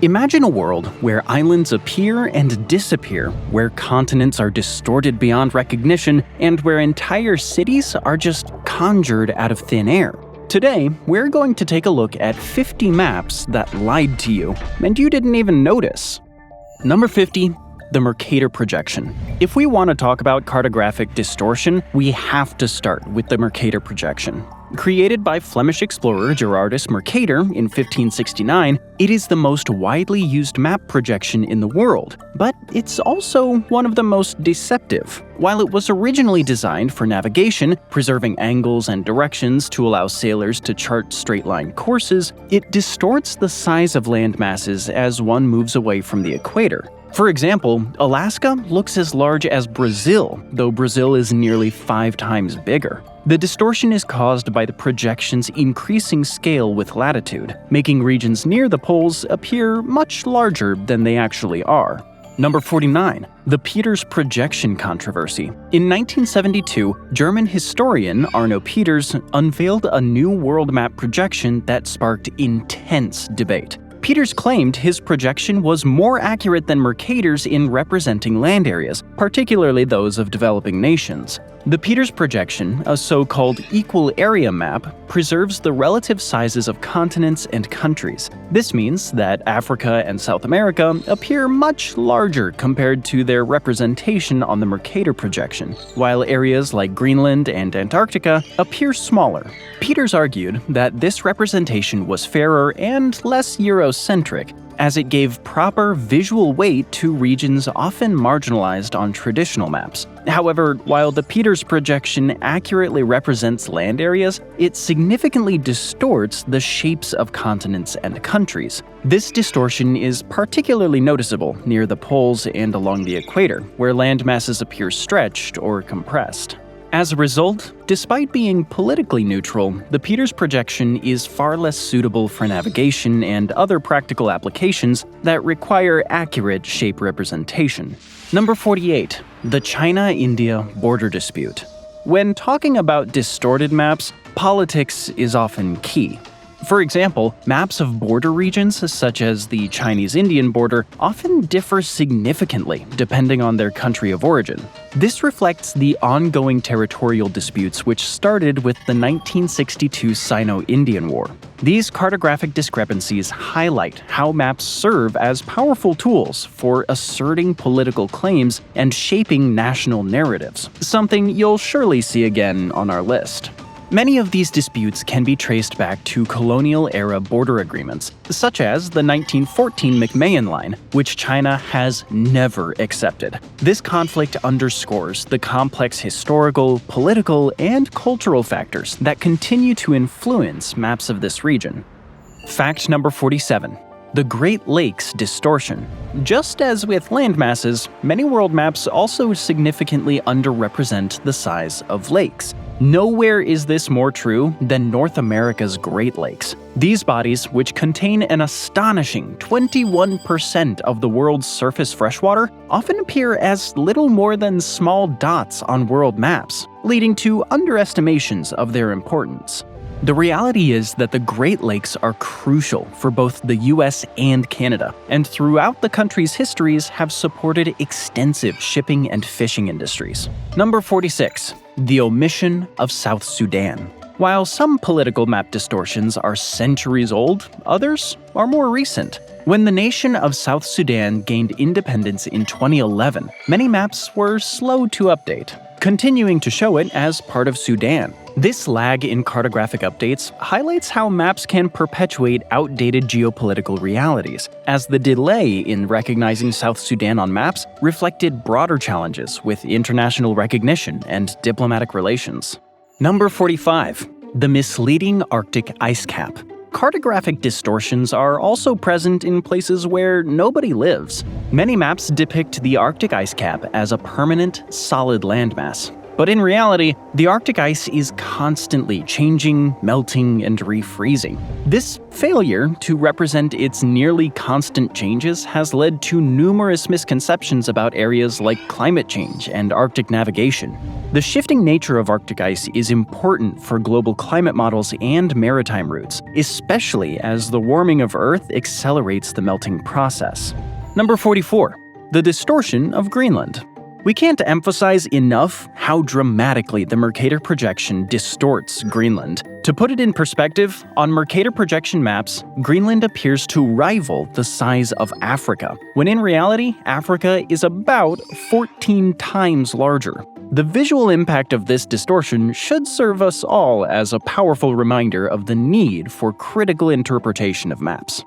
Imagine a world where islands appear and disappear, where continents are distorted beyond recognition, and where entire cities are just conjured out of thin air. Today, we're going to take a look at 50 maps that lied to you, and you didn't even notice. Number 50. The Mercator projection. If we want to talk about cartographic distortion, we have to start with the Mercator projection. Created by Flemish explorer Gerardus Mercator in 1569, it is the most widely used map projection in the world, but it's also one of the most deceptive. While it was originally designed for navigation, preserving angles and directions to allow sailors to chart straight-line courses, it distorts the size of land masses as one moves away from the equator. For example, Alaska looks as large as Brazil, though Brazil is nearly 5 times bigger. The distortion is caused by the projection's increasing scale with latitude, making regions near the poles appear much larger than they actually are. Number 49. The Peters projection controversy. In 1972, German historian Arno Peters unveiled a new world map projection that sparked intense debate. Peters claimed his projection was more accurate than Mercator's in representing land areas, particularly those of developing nations. The Peters projection, a so-called equal area map, preserves the relative sizes of continents and countries. This means that Africa and South America appear much larger compared to their representation on the Mercator projection, while areas like Greenland and Antarctica appear smaller. Peters argued that this representation was fairer and less Eurocentric, as it gave proper visual weight to regions often marginalized on traditional maps. However, while the Peters projection accurately represents land areas, it significantly distorts the shapes of continents and countries. This distortion is particularly noticeable near the poles and along the equator, where land masses appear stretched or compressed. As a result, despite being politically neutral, the Peters projection is far less suitable for navigation and other practical applications that require accurate shape representation. Number 48. The China-India border dispute. When talking about distorted maps, politics is often key. For example, maps of border regions, such as the Chinese-Indian border, often differ significantly depending on their country of origin. This reflects the ongoing territorial disputes which started with the 1962 Sino-Indian War. These cartographic discrepancies highlight how maps serve as powerful tools for asserting political claims and shaping national narratives, something you'll surely see again on our list. Many of these disputes can be traced back to colonial-era border agreements, such as the 1914 McMahon Line, which China has never accepted. This conflict underscores the complex historical, political, and cultural factors that continue to influence maps of this region. Fact number 47. The Great Lakes distortion. Just as with land masses, many world maps also significantly underrepresent the size of lakes. Nowhere is this more true than North America's Great Lakes. These bodies, which contain an astonishing 21% of the world's surface freshwater, often appear as little more than small dots on world maps, leading to underestimations of their importance. The reality is that the Great Lakes are crucial for both the US and Canada, and throughout the country's histories have supported extensive shipping and fishing industries. Number 46. The omission of South Sudan. While some political map distortions are centuries old, others are more recent. When the nation of South Sudan gained independence in 2011, many maps were slow to update, continuing to show it as part of Sudan. This lag in cartographic updates highlights how maps can perpetuate outdated geopolitical realities, as the delay in recognizing South Sudan on maps reflected broader challenges with international recognition and diplomatic relations. Number 45. The misleading Arctic ice cap. Cartographic distortions are also present in places where nobody lives. Many maps depict the Arctic ice cap as a permanent, solid landmass. But in reality, the Arctic ice is constantly changing, melting, and refreezing. This failure to represent its nearly constant changes has led to numerous misconceptions about areas like climate change and Arctic navigation. The shifting nature of Arctic ice is important for global climate models and maritime routes, especially as the warming of Earth accelerates the melting process. Number 44. The distortion of Greenland. We can't emphasize enough how dramatically the Mercator projection distorts Greenland. To put it in perspective, on Mercator projection maps, Greenland appears to rival the size of Africa, when in reality, Africa is about 14 times larger. The visual impact of this distortion should serve us all as a powerful reminder of the need for critical interpretation of maps.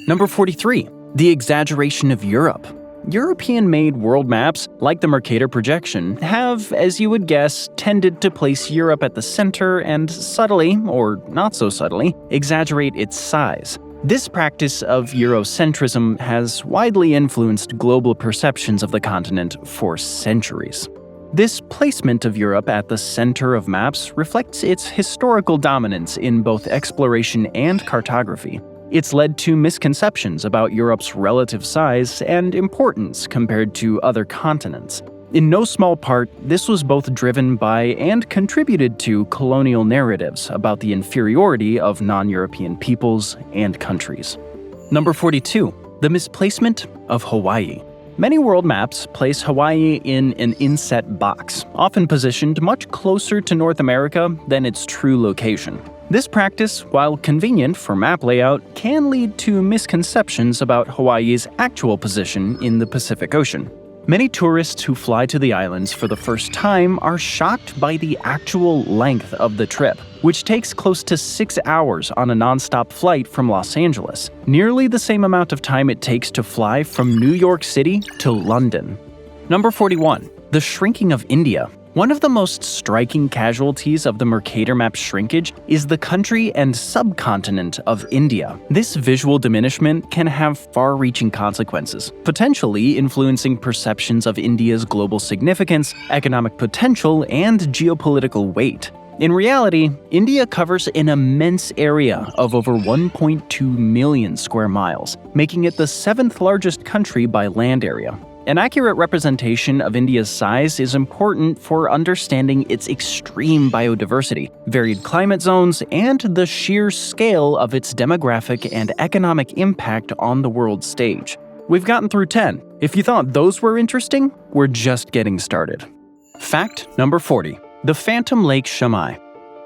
Number 43. The exaggeration of Europe. European-made world maps, like the Mercator projection, have, as you would guess, tended to place Europe at the center and subtly, or not so subtly, exaggerate its size. This practice of Eurocentrism has widely influenced global perceptions of the continent for centuries. This placement of Europe at the center of maps reflects its historical dominance in both exploration and cartography. It's led to misconceptions about Europe's relative size and importance compared to other continents. In no small part, this was both driven by and contributed to colonial narratives about the inferiority of non-European peoples and countries. Number 42. The misplacement of Hawaii. Many world maps place Hawaii in an inset box, often positioned much closer to North America than its true location. This practice, while convenient for map layout, can lead to misconceptions about Hawaii's actual position in the Pacific Ocean. Many tourists who fly to the islands for the first time are shocked by the actual length of the trip, which takes close to 6 hours on a nonstop flight from Los Angeles, nearly the same amount of time it takes to fly from New York City to London. Number 41. The shrinking of India. One of the most striking casualties of the Mercator map shrinkage is the country and subcontinent of India. This visual diminishment can have far-reaching consequences, potentially influencing perceptions of India's global significance, economic potential, and geopolitical weight. In reality, India covers an immense area of over 1.2 million square miles, making it the 7th largest country by land area. An accurate representation of India's size is important for understanding its extreme biodiversity, varied climate zones, and the sheer scale of its demographic and economic impact on the world stage. We've gotten through 10. If you thought those were interesting, we're just getting started. Fact number 40. The Phantom Lake Shammai.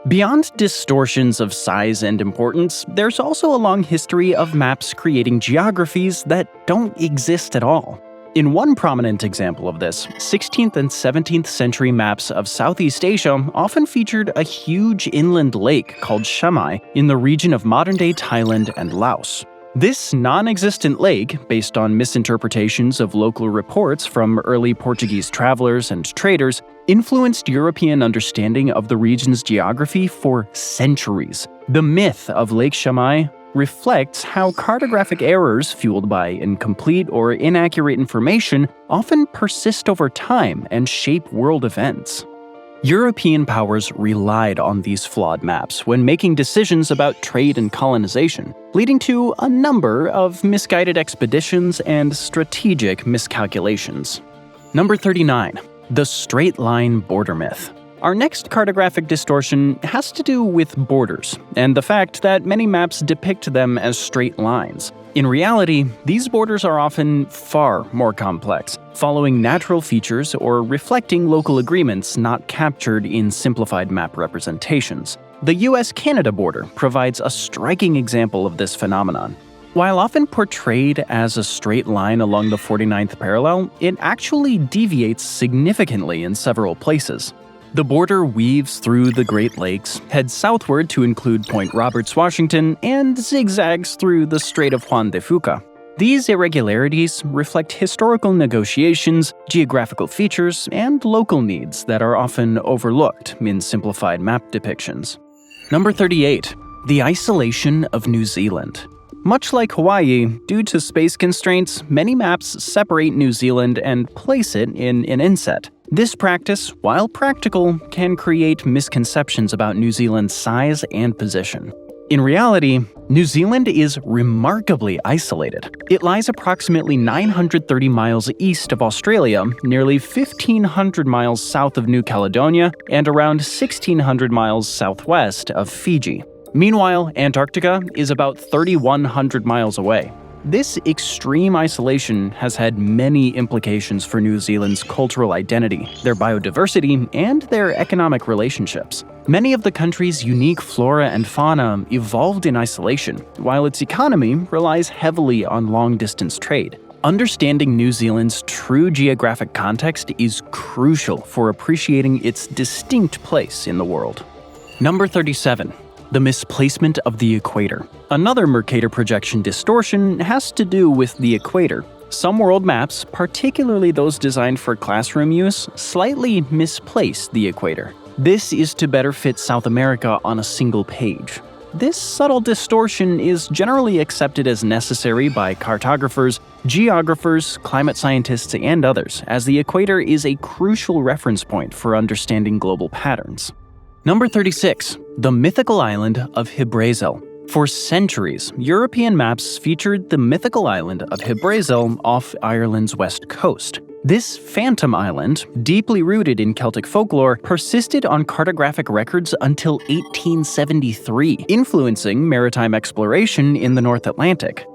Beyond distortions of size and importance, there's also a long history of maps creating geographies that don't exist at all. In one prominent example of this, 16th and 17th century maps of Southeast Asia often featured a huge inland lake called Shammai in the region of modern-day Thailand and Laos. This non-existent lake, based on misinterpretations of local reports from early Portuguese travelers and traders, influenced European understanding of the region's geography for centuries. The myth of Lake Shammai reflects how cartographic errors fueled by incomplete or inaccurate information often persist over time and shape world events. European powers relied on these flawed maps when making decisions about trade and colonization, leading to a number of misguided expeditions and strategic miscalculations. Number 39. The straight line border myth. Our next cartographic distortion has to do with borders, and the fact that many maps depict them as straight lines. In reality, these borders are often far more complex, following natural features or reflecting local agreements not captured in simplified map representations. The US-Canada border provides a striking example of this phenomenon. While often portrayed as a straight line along the 49th parallel, it actually deviates significantly in several places. The border weaves through the Great Lakes, heads southward to include Point Roberts, Washington, and zigzags through the Strait of Juan de Fuca. These irregularities reflect historical negotiations, geographical features, and local needs that are often overlooked in simplified map depictions. Number 38. The isolation of New Zealand. Much like Hawaii, due to space constraints, many maps separate New Zealand and place it in an inset. This practice, while practical, can create misconceptions about New Zealand's size and position. In reality, New Zealand is remarkably isolated. It lies approximately 930 miles east of Australia, nearly 1,500 miles south of New Caledonia, and around 1,600 miles southwest of Fiji. Meanwhile, Antarctica is about 3,100 miles away. This extreme isolation has had many implications for New Zealand's cultural identity, their biodiversity, and their economic relationships. Many of the country's unique flora and fauna evolved in isolation, while its economy relies heavily on long-distance trade. Understanding New Zealand's true geographic context is crucial for appreciating its distinct place in the world. Number 37. The misplacement of the equator. Another Mercator projection distortion has to do with the equator. Some world maps, particularly those designed for classroom use, slightly misplace the equator. This is to better fit South America on a single page. This subtle distortion is generally accepted as necessary by cartographers, geographers, climate scientists, and others, as the equator is a crucial reference point for understanding global patterns. Number 36. The mythical island of Hebrazel. For centuries, European maps featured the mythical island of Hebrazel off Ireland's west coast. This phantom island, deeply rooted in Celtic folklore, persisted on cartographic records until 1873, influencing maritime exploration in the North Atlantic.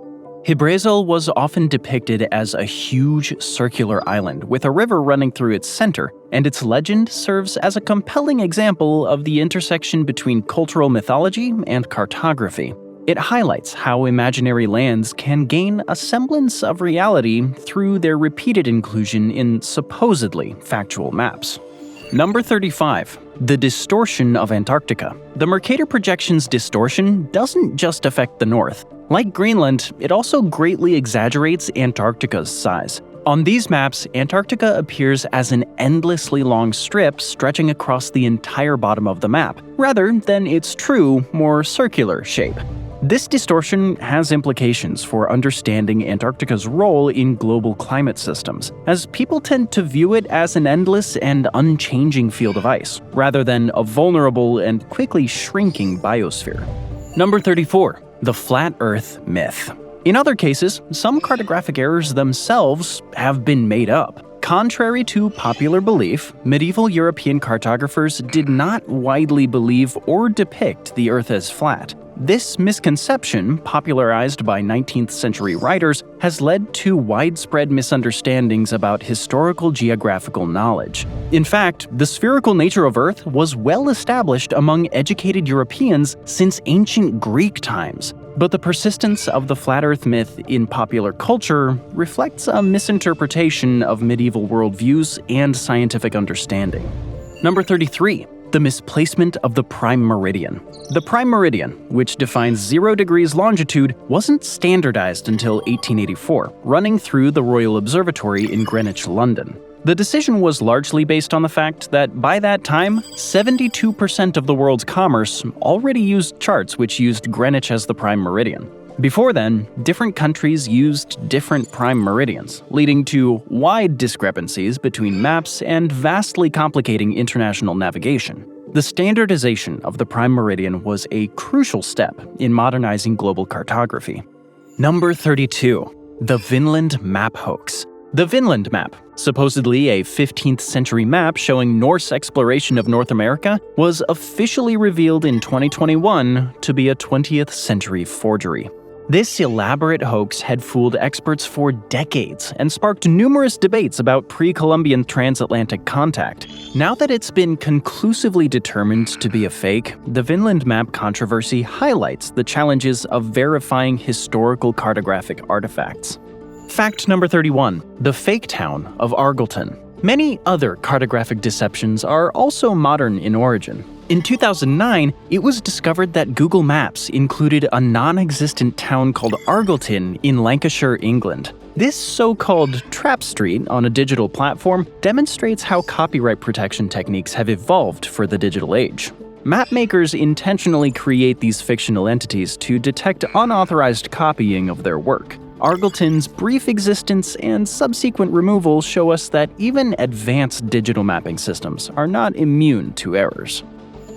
Hebrazel was often depicted as a huge circular island with a river running through its center, and its legend serves as a compelling example of the intersection between cultural mythology and cartography. It highlights how imaginary lands can gain a semblance of reality through their repeated inclusion in supposedly factual maps. Number 35. The distortion of Antarctica. The Mercator projection's distortion doesn't just affect the North. Like Greenland, it also greatly exaggerates Antarctica's size. On these maps, Antarctica appears as an endlessly long strip stretching across the entire bottom of the map, rather than its true, more circular shape. This distortion has implications for understanding Antarctica's role in global climate systems, as people tend to view it as an endless and unchanging field of ice, rather than a vulnerable and quickly shrinking biosphere. Number 34. The Flat Earth Myth. In other cases, some cartographic errors themselves have been made up. Contrary to popular belief, medieval European cartographers did not widely believe or depict the Earth as flat. This misconception, popularized by 19th century writers, has led to widespread misunderstandings about historical geographical knowledge. In fact, the spherical nature of Earth was well established among educated Europeans since ancient Greek times. But the persistence of the flat Earth myth in popular culture reflects a misinterpretation of medieval worldviews and scientific understanding. Number 33. The misplacement of the prime meridian. The prime meridian, which defines 0 degrees longitude, wasn't standardized until 1884, running through the Royal Observatory in Greenwich, London. The decision was largely based on the fact that by that time, 72% of the world's commerce already used charts which used Greenwich as the prime meridian. Before then, different countries used different prime meridians, leading to wide discrepancies between maps and vastly complicating international navigation. The standardization of the prime meridian was a crucial step in modernizing global cartography. Number 32. The Vinland Map Hoax. The Vinland Map, supposedly a 15th century map showing Norse exploration of North America, was officially revealed in 2021 to be a 20th century forgery. This elaborate hoax had fooled experts for decades and sparked numerous debates about pre-Columbian transatlantic contact. Now that it's been conclusively determined to be a fake, the Vinland Map controversy highlights the challenges of verifying historical cartographic artifacts. Fact number 31. The fake town of Argleton. Many other cartographic deceptions are also modern in origin. In 2009, it was discovered that Google Maps included a non-existent town called Argleton in Lancashire, England. This so-called trap street on a digital platform demonstrates how copyright protection techniques have evolved for the digital age. Mapmakers intentionally create these fictional entities to detect unauthorized copying of their work. Argleton's brief existence and subsequent removal show us that even advanced digital mapping systems are not immune to errors.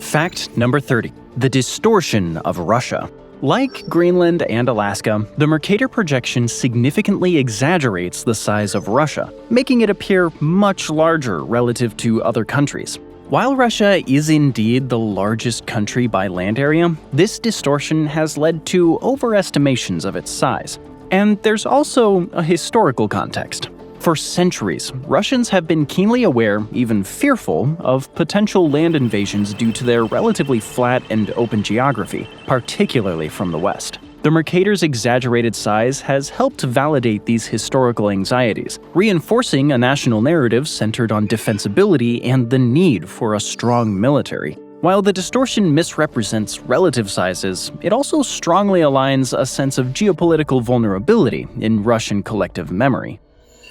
Fact number 30. The distortion of Russia. Like Greenland and Alaska, the Mercator projection significantly exaggerates the size of Russia, making it appear much larger relative to other countries. While Russia is indeed the largest country by land area, this distortion has led to overestimations of its size. And there's also a historical context. For centuries, Russians have been keenly aware, even fearful, of potential land invasions due to their relatively flat and open geography, particularly from the west. The Mercator's exaggerated size has helped validate these historical anxieties, reinforcing a national narrative centered on defensibility and the need for a strong military. While the distortion misrepresents relative sizes, it also strongly aligns a sense of geopolitical vulnerability in Russian collective memory.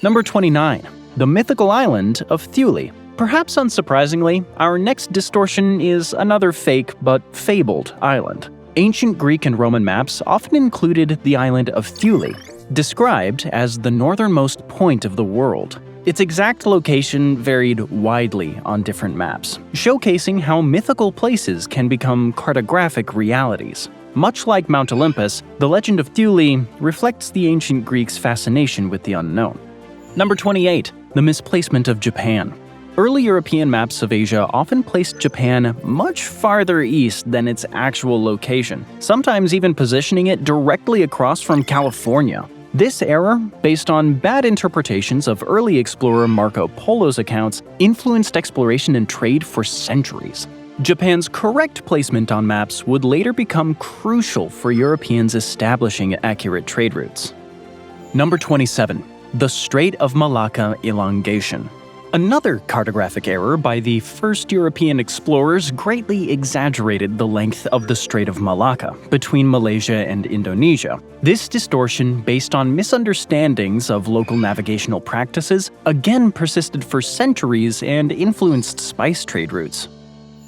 Number 29. The mythical island of Thule. Perhaps unsurprisingly, our next distortion is another fake but fabled island. Ancient Greek and Roman maps often included the island of Thule, described as the northernmost point of the world. Its exact location varied widely on different maps, showcasing how mythical places can become cartographic realities. Much like Mount Olympus, the legend of Thule reflects the ancient Greeks' fascination with the unknown. Number 28. The misplacement of Japan. Early European maps of Asia often placed Japan much farther east than its actual location, sometimes even positioning it directly across from California. This error, based on bad interpretations of early explorer Marco Polo's accounts, influenced exploration and trade for centuries. Japan's correct placement on maps would later become crucial for Europeans establishing accurate trade routes. Number 27. The Strait of Malacca elongation. Another cartographic error by the first European explorers greatly exaggerated the length of the Strait of Malacca between Malaysia and Indonesia. This distortion, based on misunderstandings of local navigational practices, again persisted for centuries and influenced spice trade routes.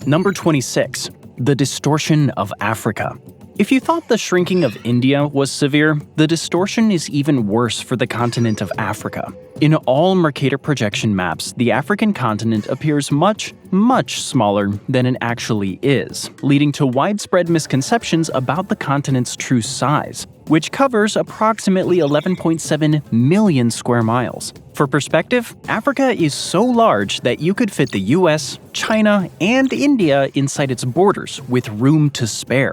Number 26. The distortion of Africa. If you thought the shrinking of India was severe, the distortion is even worse for the continent of Africa. In all Mercator projection maps, the African continent appears much, much smaller than it actually is, leading to widespread misconceptions about the continent's true size, which covers approximately 11.7 million square miles. For perspective, Africa is so large that you could fit the US, China, and India inside its borders with room to spare.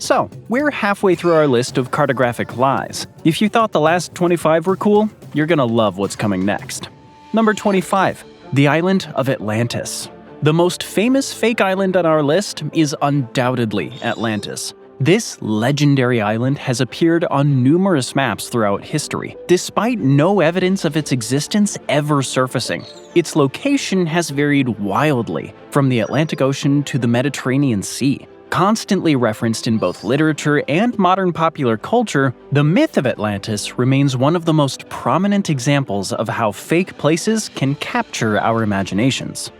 So, we're halfway through our list of cartographic lies. If you thought the last 25 were cool, you're gonna love what's coming next. Number 25. The island of Atlantis. The most famous fake island on our list is undoubtedly Atlantis. This legendary island has appeared on numerous maps throughout history, despite no evidence of its existence ever surfacing. Its location has varied wildly, from the Atlantic Ocean to the Mediterranean Sea. Constantly referenced in both literature and modern popular culture, the myth of Atlantis remains one of the most prominent examples of how fake places can capture our imaginations.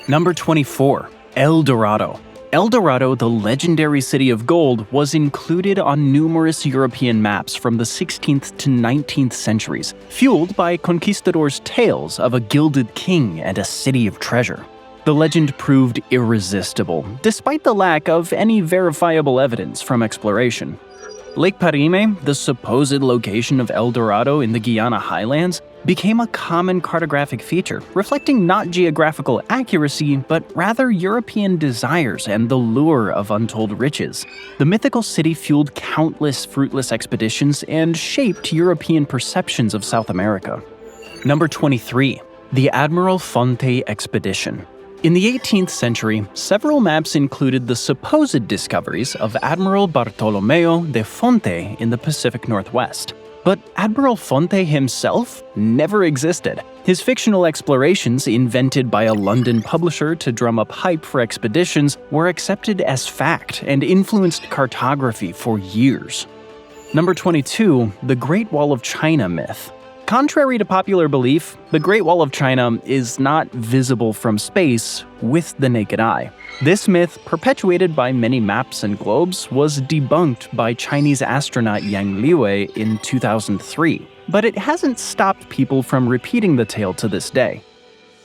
Number 24. El Dorado. El Dorado, the legendary city of gold, was included on numerous European maps from the 16th to 19th centuries, fueled by conquistadors' tales of a gilded king and a city of treasure. The legend proved irresistible, despite the lack of any verifiable evidence from exploration. Lake Parime, the supposed location of El Dorado in the Guyana highlands, became a common cartographic feature, reflecting not geographical accuracy, but rather European desires and the lure of untold riches. The mythical city fueled countless fruitless expeditions and shaped European perceptions of South America. Number 23. The Admiral Fonte Expedition. In the 18th century, several maps included the supposed discoveries of Admiral Bartolomeo de Fonte in the Pacific Northwest. But Admiral Fonte himself never existed. His fictional explorations, invented by a London publisher to drum up hype for expeditions, were accepted as fact and influenced cartography for years. Number 22. The Great Wall of China myth. Contrary to popular belief, the Great Wall of China is not visible from space with the naked eye. This myth, perpetuated by many maps and globes, was debunked by Chinese astronaut Yang Liwei in 2003, but it hasn't stopped people from repeating the tale to this day.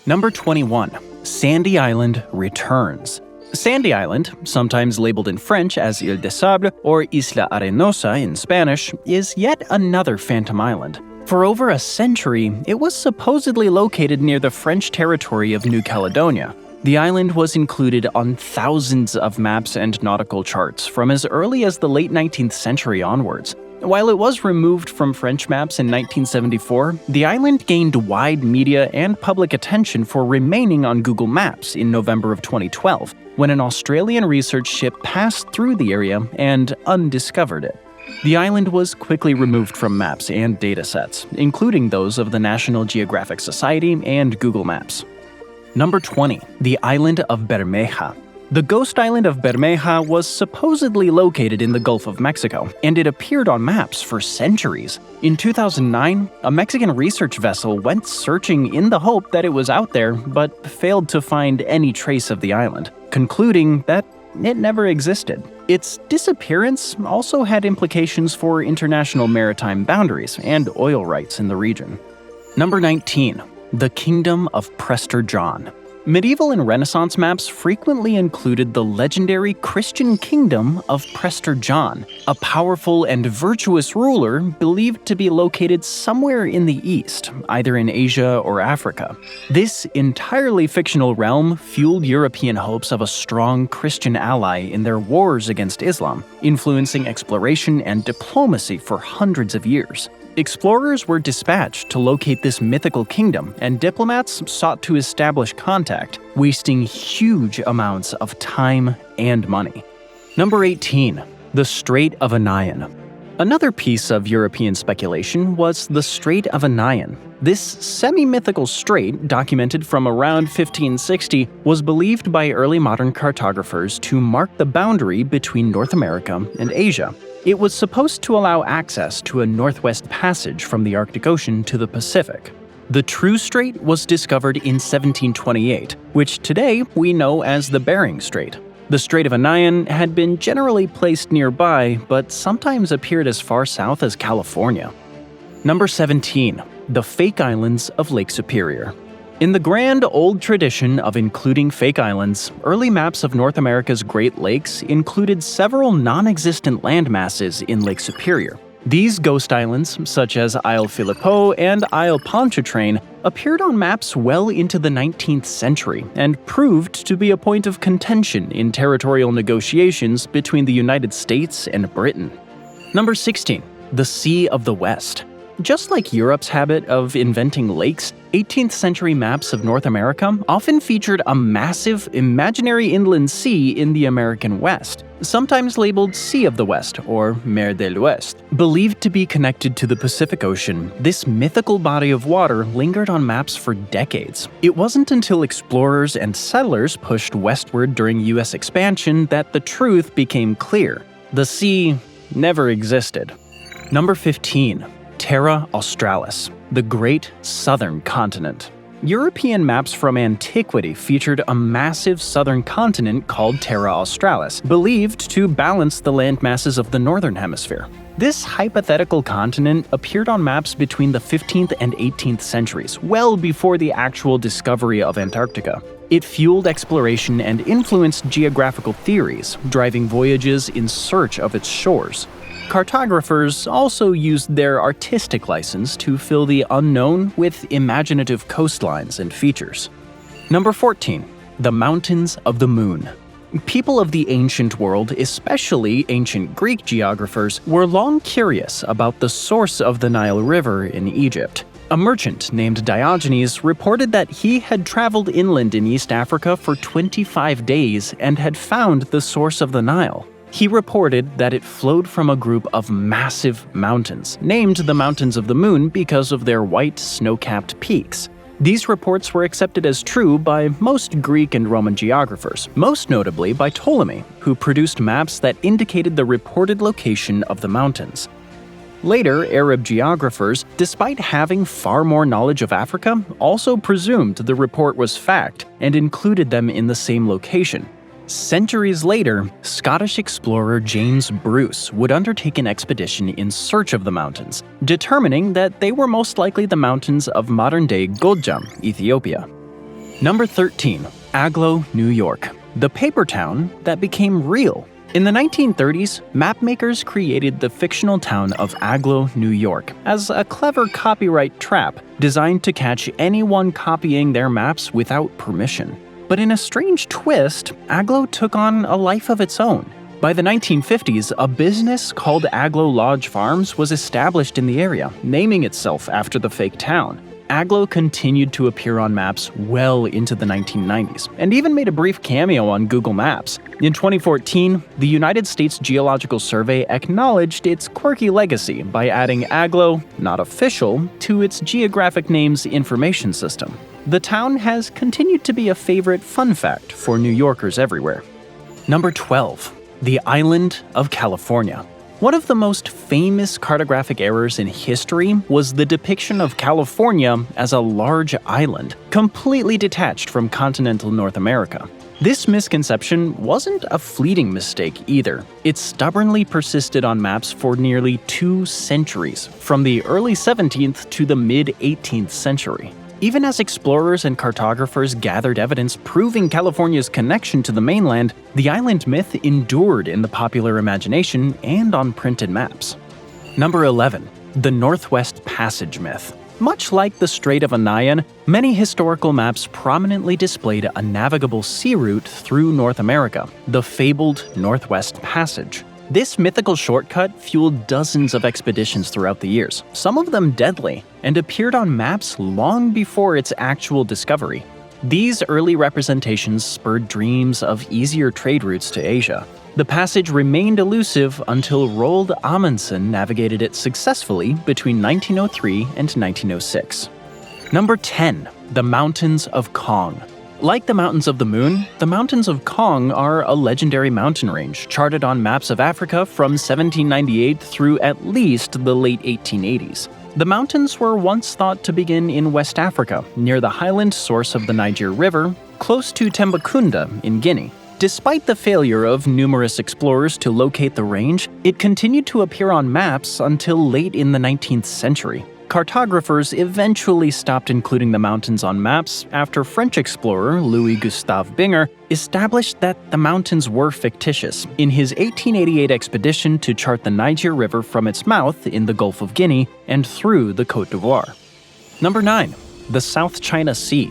Number 21. Sandy Island returns. Sandy Island, sometimes labeled in French as Île des Sables or Isla Arenosa in Spanish, is yet another phantom island. For over a century, it was supposedly located near the French territory of New Caledonia. The island was included on thousands of maps and nautical charts from as early as the late 19th century onwards. While it was removed from French maps in 1974, the island gained wide media and public attention for remaining on Google Maps in November of 2012, when an Australian research ship passed through the area and undiscovered it. The island was quickly removed from maps and datasets, including those of the National Geographic Society and Google Maps. Number 20. The island of Bermeja. The ghost island of Bermeja was supposedly located in the Gulf of Mexico, and it appeared on maps for centuries. In 2009, a Mexican research vessel went searching in the hope that it was out there, but failed to find any trace of the island, concluding that it never existed. Its disappearance also had implications for international maritime boundaries and oil rights in the region. Number 19. The Kingdom of Prester John. Medieval and Renaissance maps frequently included the legendary Christian kingdom of Prester John, a powerful and virtuous ruler believed to be located somewhere in the east, either in Asia or Africa. This entirely fictional realm fueled European hopes of a strong Christian ally in their wars against Islam, influencing exploration and diplomacy for hundreds of years. Explorers were dispatched to locate this mythical kingdom, and diplomats sought to establish contact, wasting huge amounts of time and money. Number 18. The Strait of Anian. Another piece of European speculation was the Strait of Anian. This semi-mythical strait, documented from around 1560, was believed by early modern cartographers to mark the boundary between North America and Asia. It was supposed to allow access to a northwest passage from the Arctic Ocean to the Pacific. The true strait was discovered in 1728, which today we know as the Bering Strait. The Strait of Anian had been generally placed nearby, but sometimes appeared as far south as California. Number 17. The Fake Islands of Lake Superior. In the grand old tradition of including fake islands, early maps of North America's Great Lakes included several non-existent landmasses in Lake Superior. These ghost islands, such as Isle Philippot and Isle Pontchartrain, appeared on maps well into the 19th century and proved to be a point of contention in territorial negotiations between the United States and Britain. Number 16. The Sea of the West. Just like Europe's habit of inventing lakes, 18th century maps of North America often featured a massive, imaginary inland sea in the American West, sometimes labeled Sea of the West or Mer de l'Ouest. Believed to be connected to the Pacific Ocean, this mythical body of water lingered on maps for decades. It wasn't until explorers and settlers pushed westward during U.S. expansion that the truth became clear. The sea never existed. Number 15. Terra Australis, the Great Southern Continent. European maps from antiquity featured a massive southern continent called Terra Australis, believed to balance the landmasses of the northern hemisphere. This hypothetical continent appeared on maps between the 15th and 18th centuries, well before the actual discovery of Antarctica. It fueled exploration and influenced geographical theories, driving voyages in search of its shores. Cartographers also used their artistic license to fill the unknown with imaginative coastlines and features. Number 14. The Mountains of the Moon. People of the ancient world, especially ancient Greek geographers, were long curious about the source of the Nile River in Egypt. A merchant named Diogenes reported that he had traveled inland in East Africa for 25 days and had found the source of the Nile. He reported that it flowed from a group of massive mountains, named the Mountains of the Moon because of their white, snow-capped peaks. These reports were accepted as true by most Greek and Roman geographers, most notably by Ptolemy, who produced maps that indicated the reported location of the mountains. Later, Arab geographers, despite having far more knowledge of Africa, also presumed the report was fact and included them in the same location. Centuries later, Scottish explorer James Bruce would undertake an expedition in search of the mountains, determining that they were most likely the mountains of modern-day Gojam, Ethiopia. Number 13. Agloe, New York, the paper town that became real. In the 1930s, mapmakers created the fictional town of Agloe, New York, as a clever copyright trap designed to catch anyone copying their maps without permission. But in a strange twist, Agloe took on a life of its own. By the 1950s, a business called Agloe Lodge Farms was established in the area, naming itself after the fake town. Agloe continued to appear on maps well into the 1990s, and even made a brief cameo on Google Maps. In 2014, the United States Geological Survey acknowledged its quirky legacy by adding Agloe, not official, to its geographic names information system. The town has continued to be a favorite fun fact for New Yorkers everywhere. Number 12. The island of California. One of the most famous cartographic errors in history was the depiction of California as a large island, completely detached from continental North America. This misconception wasn't a fleeting mistake either. It stubbornly persisted on maps for nearly 2 centuries, from the early 17th to the mid-18th century. Even as explorers and cartographers gathered evidence proving California's connection to the mainland, the island myth endured in the popular imagination and on printed maps. Number 11. The Northwest Passage myth. Much like the Strait of Anian, many historical maps prominently displayed a navigable sea route through North America, the fabled Northwest Passage. This mythical shortcut fueled dozens of expeditions throughout the years, some of them deadly, and appeared on maps long before its actual discovery. These early representations spurred dreams of easier trade routes to Asia. The passage remained elusive until Roald Amundsen navigated it successfully between 1903 and 1906. Number 10. The Mountains of Kong. Like the Mountains of the Moon, the Mountains of Kong are a legendary mountain range charted on maps of Africa from 1798 through at least the late 1880s. The mountains were once thought to begin in West Africa, near the highland source of the Niger River, close to Tambacounda in Guinea. Despite the failure of numerous explorers to locate the range, it continued to appear on maps until late in the 19th century. Cartographers eventually stopped including the mountains on maps after French explorer Louis-Gustave Binger established that the mountains were fictitious in his 1888 expedition to chart the Niger River from its mouth in the Gulf of Guinea and through the Côte d'Ivoire. Number 9. The South China Sea.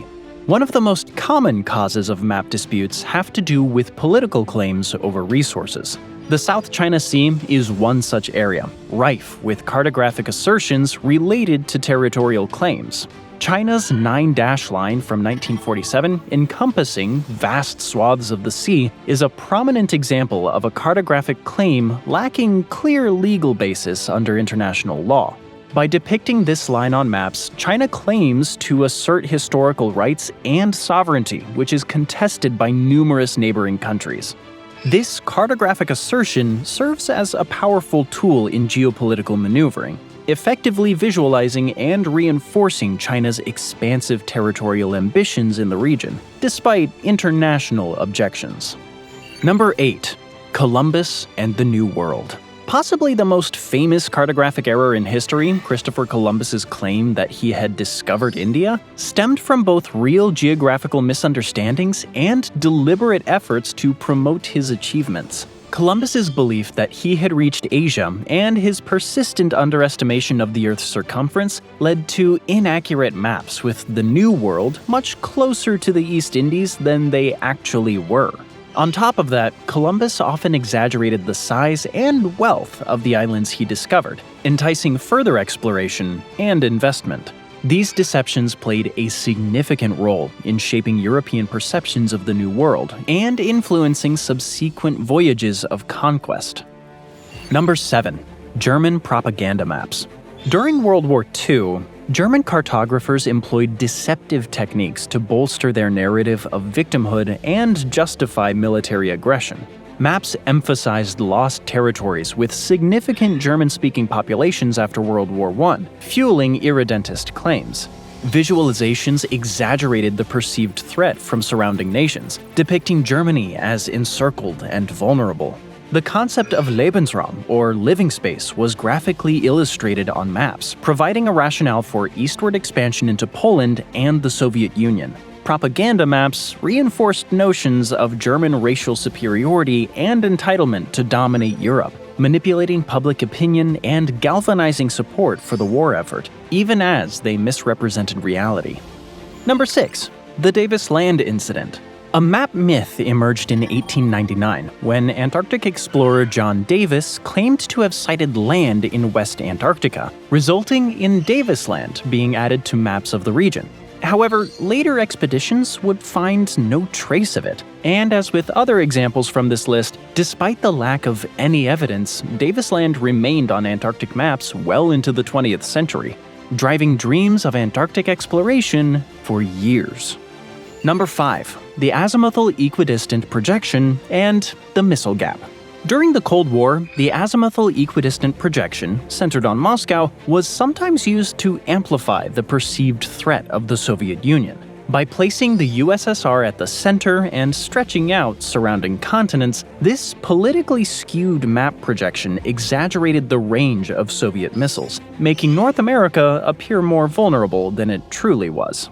One of the most common causes of map disputes have to do with political claims over resources. The South China Sea is one such area, rife with cartographic assertions related to territorial claims. China's 9-dash line from 1947, encompassing vast swaths of the sea, is a prominent example of a cartographic claim lacking clear legal basis under international law. By depicting this line on maps, China claims to assert historical rights and sovereignty, which is contested by numerous neighboring countries. This cartographic assertion serves as a powerful tool in geopolitical maneuvering, effectively visualizing and reinforcing China's expansive territorial ambitions in the region, despite international objections. Number 8. Columbus and the New World. Possibly the most famous cartographic error in history, Christopher Columbus's claim that he had discovered India, stemmed from both real geographical misunderstandings and deliberate efforts to promote his achievements. Columbus's belief that he had reached Asia and his persistent underestimation of the Earth's circumference led to inaccurate maps with the New World much closer to the East Indies than they actually were. On top of that, Columbus often exaggerated the size and wealth of the islands he discovered, enticing further exploration and investment. These deceptions played a significant role in shaping European perceptions of the New World and influencing subsequent voyages of conquest. Number 7. German propaganda maps. During World War II, German cartographers employed deceptive techniques to bolster their narrative of victimhood and justify military aggression. Maps emphasized lost territories with significant German-speaking populations after World War I, fueling irredentist claims. Visualizations exaggerated the perceived threat from surrounding nations, depicting Germany as encircled and vulnerable. The concept of Lebensraum, or living space, was graphically illustrated on maps, providing a rationale for eastward expansion into Poland and the Soviet Union. Propaganda maps reinforced notions of German racial superiority and entitlement to dominate Europe, manipulating public opinion and galvanizing support for the war effort, even as they misrepresented reality. Number 6. The Davis Land Incident. A map myth emerged in 1899 when Antarctic explorer John Davis claimed to have sighted land in West Antarctica, resulting in Davis Land being added to maps of the region. However, later expeditions would find no trace of it, and as with other examples from this list, despite the lack of any evidence, Davis Land remained on Antarctic maps well into the 20th century, driving dreams of Antarctic exploration for years. Number 5. The azimuthal equidistant projection and the missile gap. During the Cold War, the azimuthal equidistant projection, centered on Moscow, was sometimes used to amplify the perceived threat of the Soviet Union. By placing the USSR at the center and stretching out surrounding continents, this politically skewed map projection exaggerated the range of Soviet missiles, making North America appear more vulnerable than it truly was.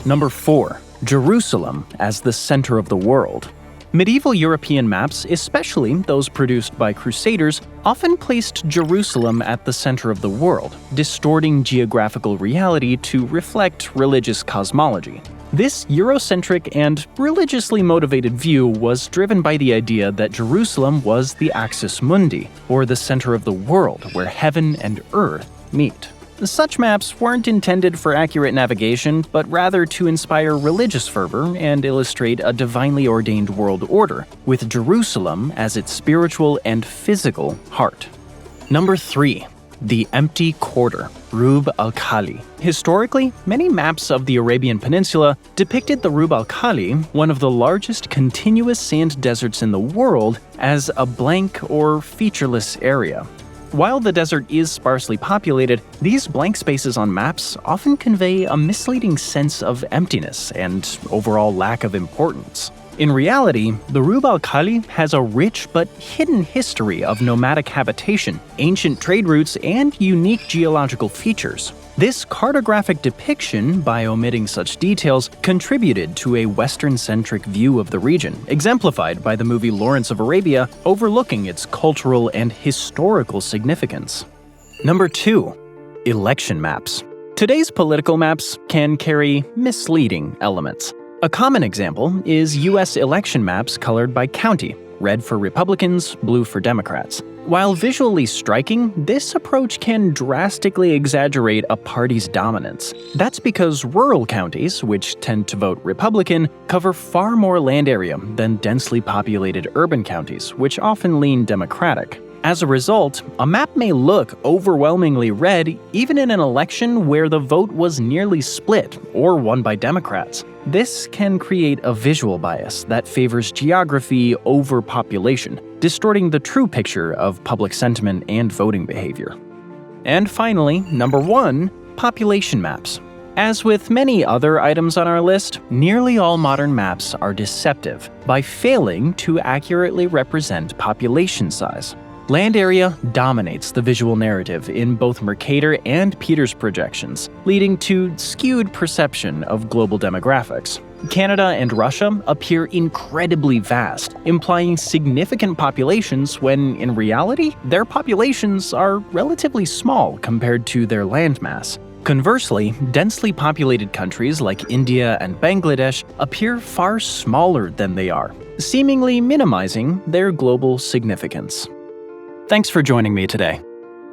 Number 4. Jerusalem as the center of the world. Medieval European maps, especially those produced by Crusaders, often placed Jerusalem at the center of the world, distorting geographical reality to reflect religious cosmology. This Eurocentric and religiously motivated view was driven by the idea that Jerusalem was the axis mundi, or the center of the world where heaven and earth meet. Such maps weren't intended for accurate navigation, but rather to inspire religious fervor and illustrate a divinely ordained world order, with Jerusalem as its spiritual and physical heart. Number 3. The empty quarter, Rub al-Khali. Historically, many maps of the Arabian Peninsula depicted the Rub al-Khali, one of the largest continuous sand deserts in the world, as a blank or featureless area. While the desert is sparsely populated, these blank spaces on maps often convey a misleading sense of emptiness and overall lack of importance. In reality, the Rub al-Khali has a rich but hidden history of nomadic habitation, ancient trade routes, and unique geological features. This cartographic depiction, by omitting such details, contributed to a Western-centric view of the region, exemplified by the movie Lawrence of Arabia, overlooking its cultural and historical significance. Number 2. Election maps. Today's political maps can carry misleading elements. A common example is U.S. election maps colored by county, red for Republicans, blue for Democrats. While visually striking, this approach can drastically exaggerate a party's dominance. That's because rural counties, which tend to vote Republican, cover far more land area than densely populated urban counties, which often lean Democratic. As a result, a map may look overwhelmingly red even in an election where the vote was nearly split or won by Democrats. This can create a visual bias that favors geography over population, distorting the true picture of public sentiment and voting behavior. And finally, number 1, population maps. As with many other items on our list, nearly all modern maps are deceptive by failing to accurately represent population size. Land area dominates the visual narrative in both Mercator and Peters projections, leading to skewed perception of global demographics. Canada and Russia appear incredibly vast, implying significant populations when, in reality, their populations are relatively small compared to their landmass. Conversely, densely populated countries like India and Bangladesh appear far smaller than they are, seemingly minimizing their global significance. Thanks for joining me today.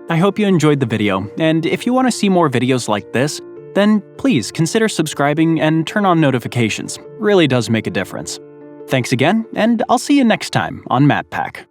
I hope you enjoyed the video, and if you want to see more videos like this, then please consider subscribing and turn on notifications. Really does make a difference. Thanks again, and I'll see you next time on MapPack.